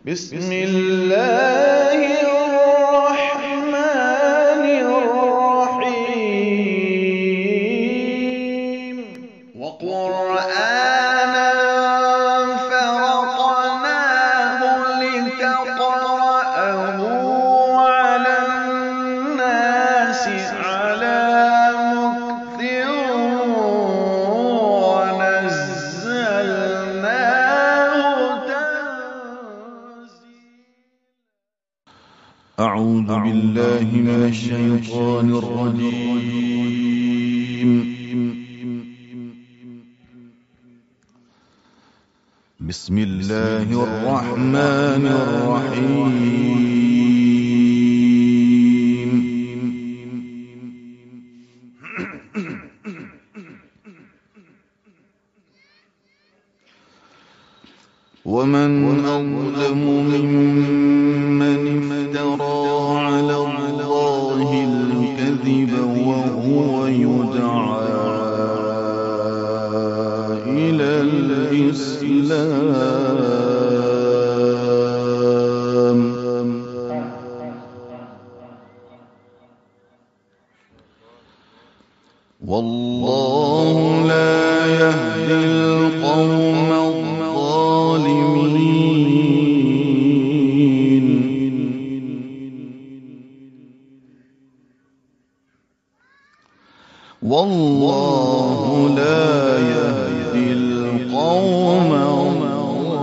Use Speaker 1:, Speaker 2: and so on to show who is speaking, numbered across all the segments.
Speaker 1: بسم الله الرحمن الرحيم وقرآنا فرقناه لتقرأه على الناس على مكث ونزلناه تنزيلا. أعوذ بالله من الشيطان الرجيم. بسم الله الرحمن الرحيم. ومن أظلم ممن افترى على الله الكذب وهو يدعى إلى الإسلام. والله لا يهدي القوم الظالمين. والله لا يهدي القوم الظالمين.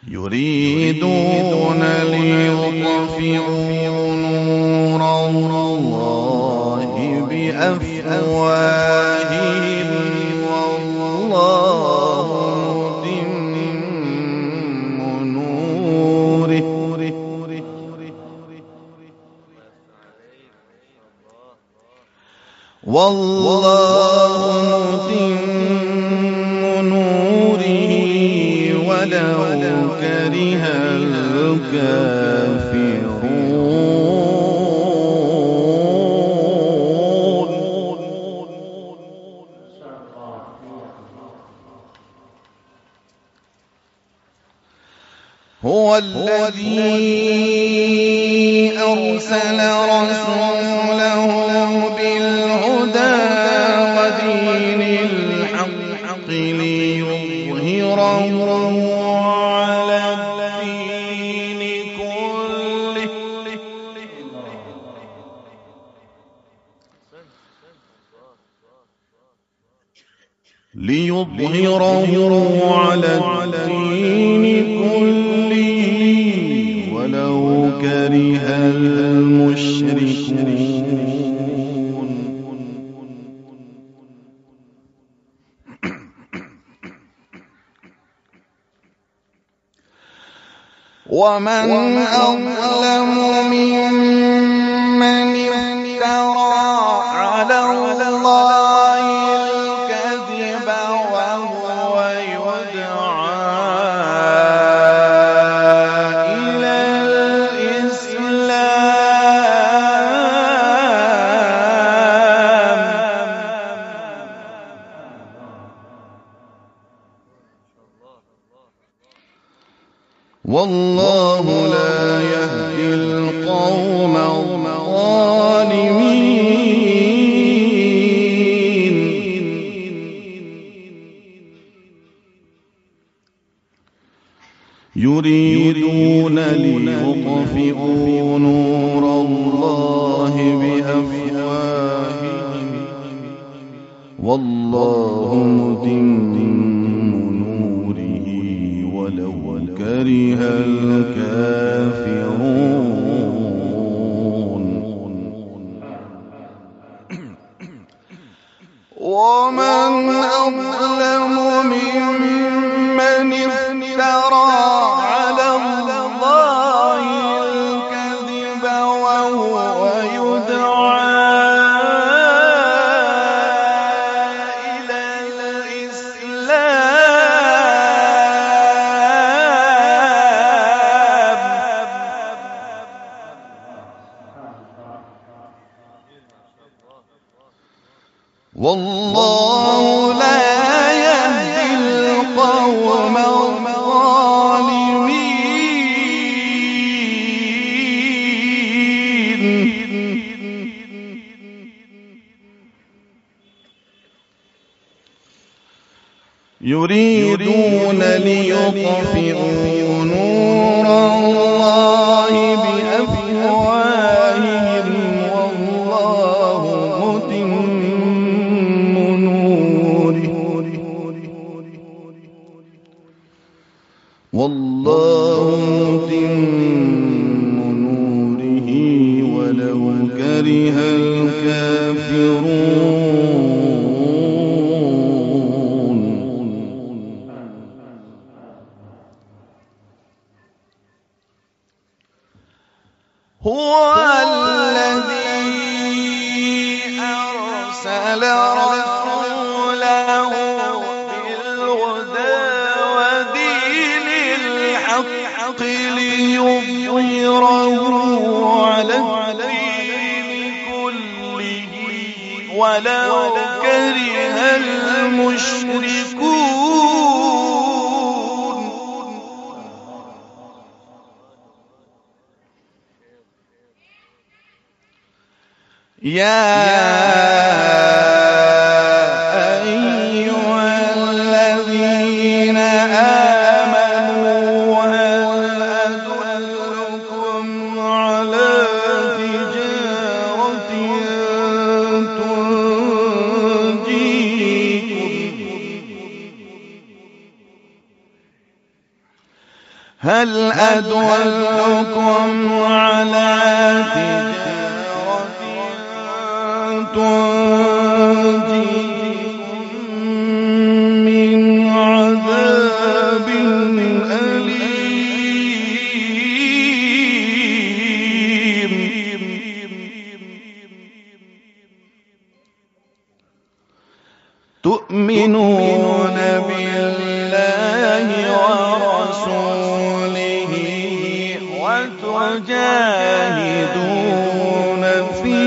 Speaker 1: يريدون ليطفئوا نور الله بأفواههم والله متم نوره ولو كره الكافرون. هو الذي أرسل رسوله بالهدى ودين الحق ليظهره على الدين كله ولو كره المشركون. ومن أظلم ممن افترى على الله الكذب وهو يدعى إلى الإسلام. والله لا يهدي القوم الظالمين. يريدون ليطفئوا نور الله بأفواههم والله متم نوره ولو كره الكافرون. ومن أظلم ممن افترى على الله الكذب وهو يدعى إلى الإسلام. والله لا يهدي القوم الظالمين. يريدون ليطفئوا نور الله بأفواههم والله متم نوره ولو كره الكافرون. هو الذي أرسل رسوله بالهدى ودين الحق ليظهره على الدين كله ولو كره المشركون. يا أيها الذين آمنوا هل أدلكم على تجارة تنجيكم من عذاب أليم. تؤمنون بالله ورسوله وتجاهدون في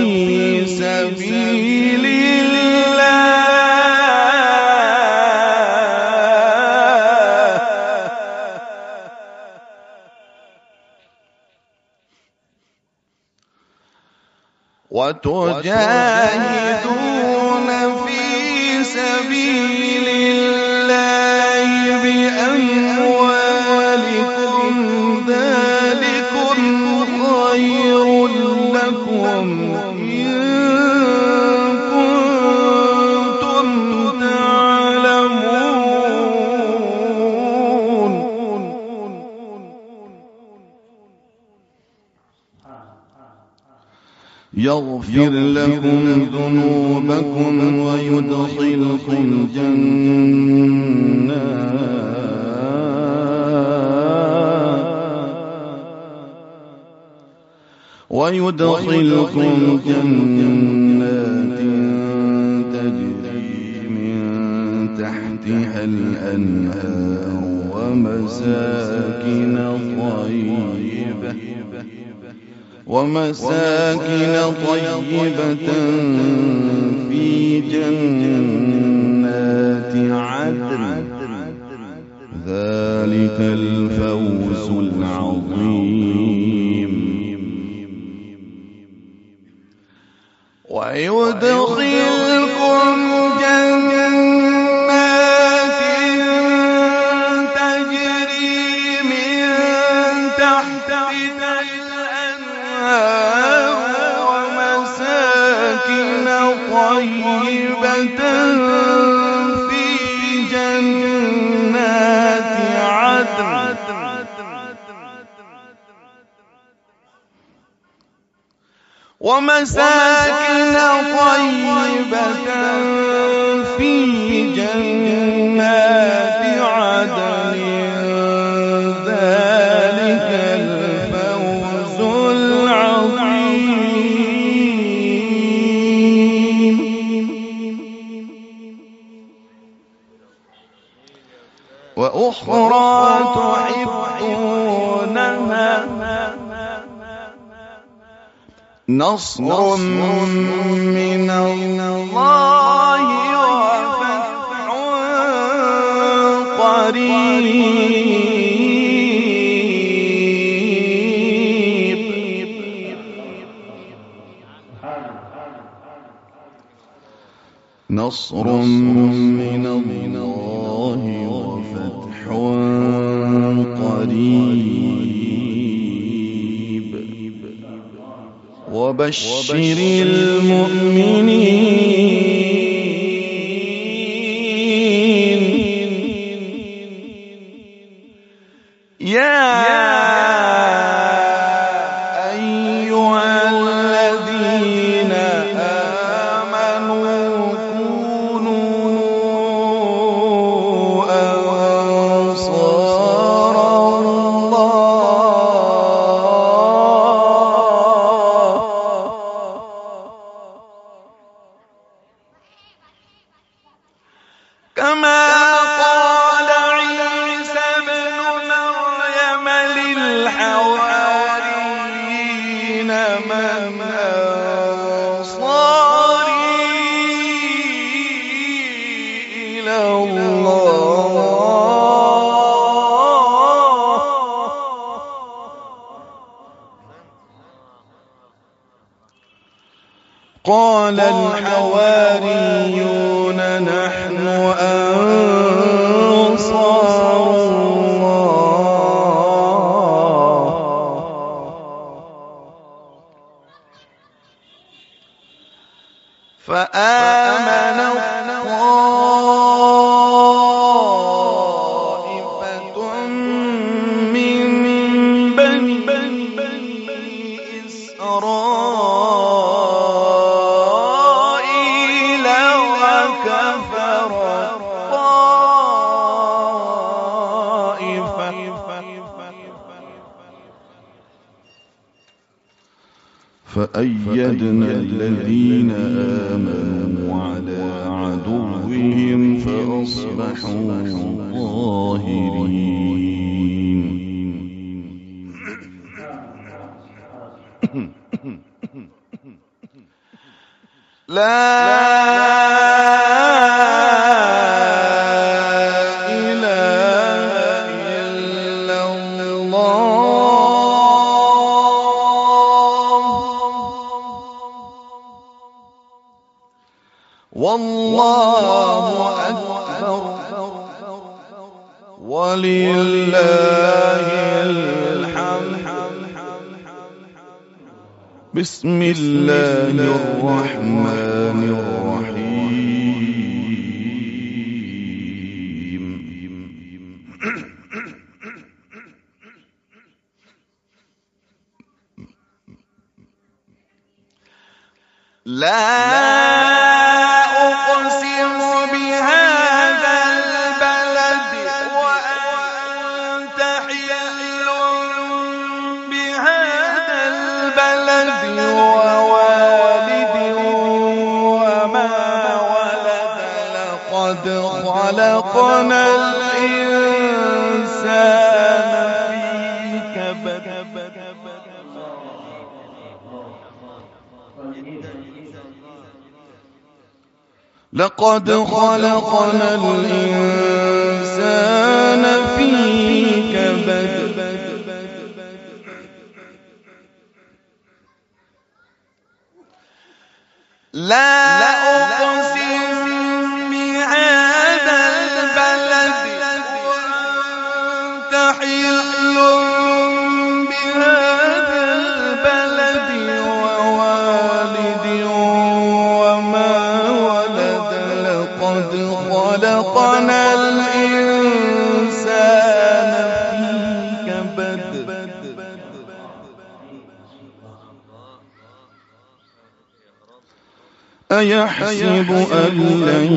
Speaker 1: سبيل الله بأموالكم ذلكم خير لكم إن كنتم تعلمون. يغفر لكم ذنوبكم ويدخلكم جنات تجري من تحتها الأنهار ومساكن طيبة في جنات عدن. ذلك الفوز العظيم. ويدخلكم جنات تجري من تحتها الأنهار ومساكن طيبة في جنات عدن. ومساكن طيبة في جنات عدن. ذلك الفوز العظيم. وأخرى تحبونها نصر من الله نصر من الله وفتح قريب وبشر المؤمنين يا أيها الذين آمنوا كونوا أنصار الله كما قال عيسى ابن مريم للحواريين من أنصاري إلى الله قال الحواريون نحن أنصار الله فآمن طائفة من بني إسرائيل وكفر طائفة فأيدنا الذين آمنوا على عدوهم فأصبحوا ظاهرين لا إله إلا الله والله أكبر ولله الحمد بسم الله الرحمن الرحيم لا أقسم بهذا البلد وأنت حل بهذا البلد ووالد وما ولد لقد خلقنا الإنسان في كبد لقد خلقنا الإنسان في كبد لا أقسم بهذا البلد وأنت حل بهذا البلد ووالد وما ولد لقد خلقنا الإنسان في كبد أيحسب أن لن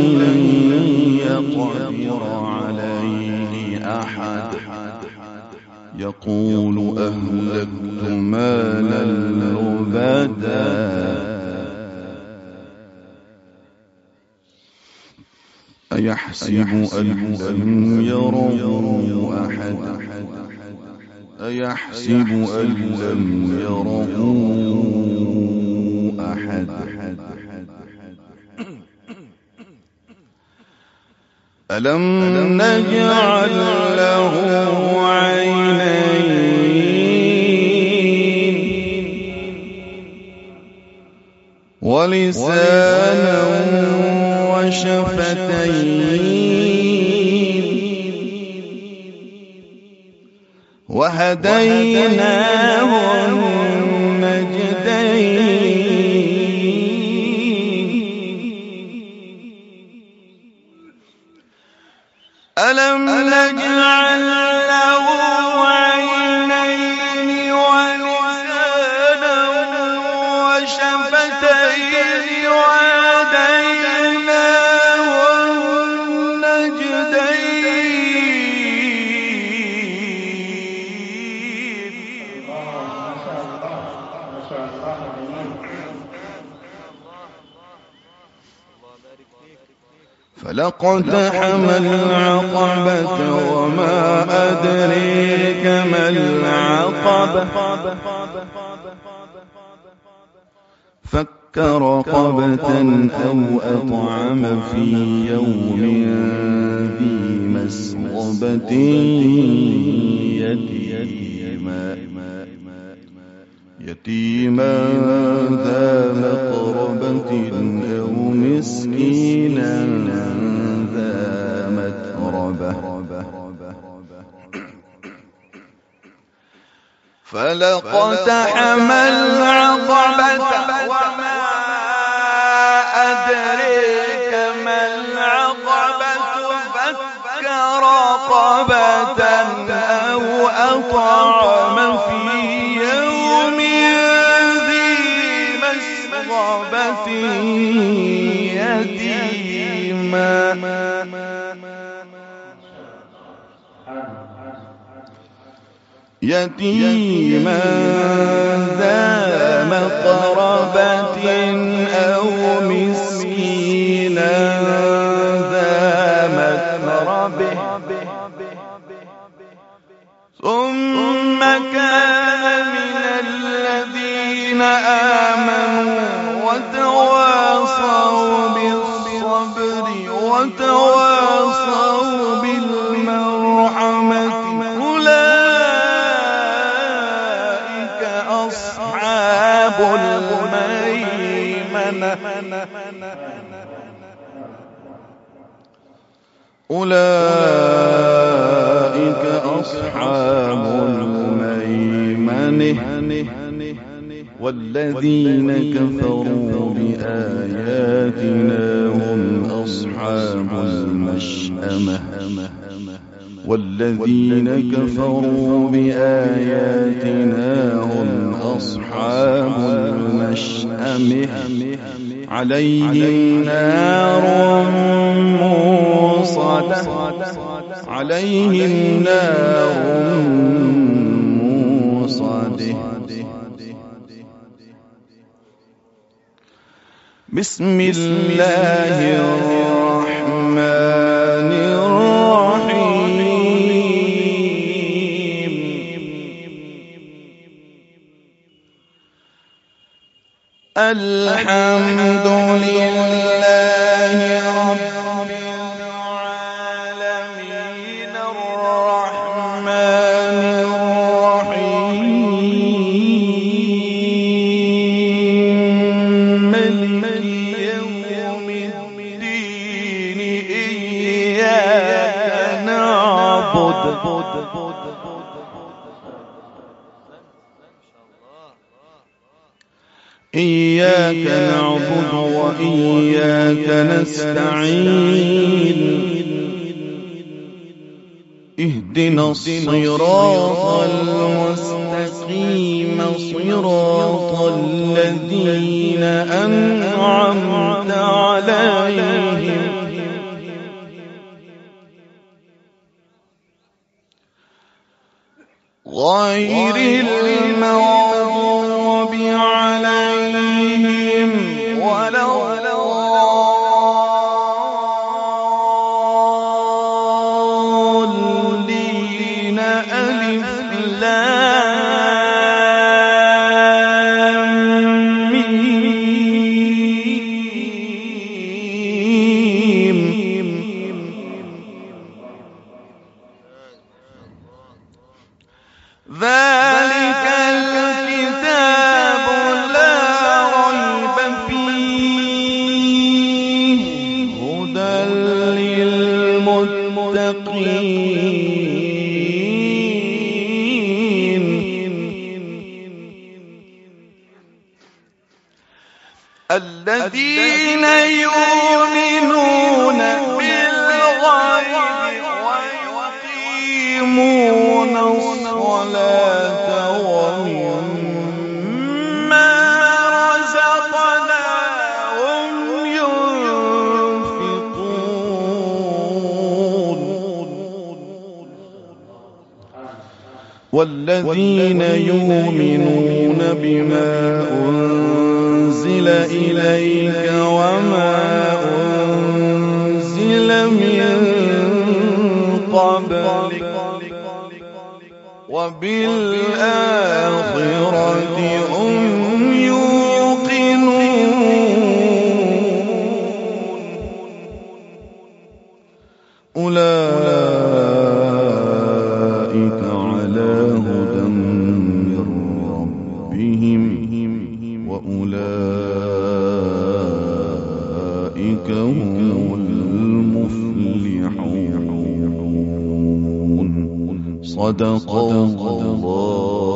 Speaker 1: يقدر عليه أحد يقول أهلكت مالا لبدا أيحسب أن لم يره أحد أيحسب أن لم يره أحد ألم نجعل له عينين ولسانا وشفتين وهديناه النجدين ألم نجعل له عينين ولسانا وشفتين وهديناه النجدين فلاقتحم العقبة وما أدريك ما العقبة فك رقبة أو أطعم في يوم ذي مسغبة يتيما ذا مقربة أو مسكينا ذا متربة فلاقتحم العقبة وما أدريك ما العقبة فك رقبة أو أطعم في يوم ذي مسغبة يتيما ذا مقربة أو مسكينا ذا متربة ثم كان من الذين آمنوا وتواصوا بالصبر وتواصوا بالمرحمة أولئك أصحاب الميمنة أولئك أصحاب الميمنة والذين كفروا بآياتنا هم أصحاب المشأمة والذين كفروا بآياتنا هم أصحاب المشأمة عليهم نار موصدة عليهم نار موصدة بسم الله الرحمن الرحيم الحمد لله رب العالمين الرحمن الرحيم مالك يوم الدين إياك نعبد وإياك نستعين اهدنا الصراط المستقيم صراط الذين أنعمت عليهم غير المغضوب عليهم ولا الضالين ألف لام ميم ذلك والذين يؤمنون بالغيب ويقيمون الصلاة ومما رزقناهم ينفقون والذين يؤمنون بما أنزل إليك وما أنزل من قبلك وبالآخرة هم يوقنون أولئك على هدى من ربهم وأولئك هم المفلحون. صدق الله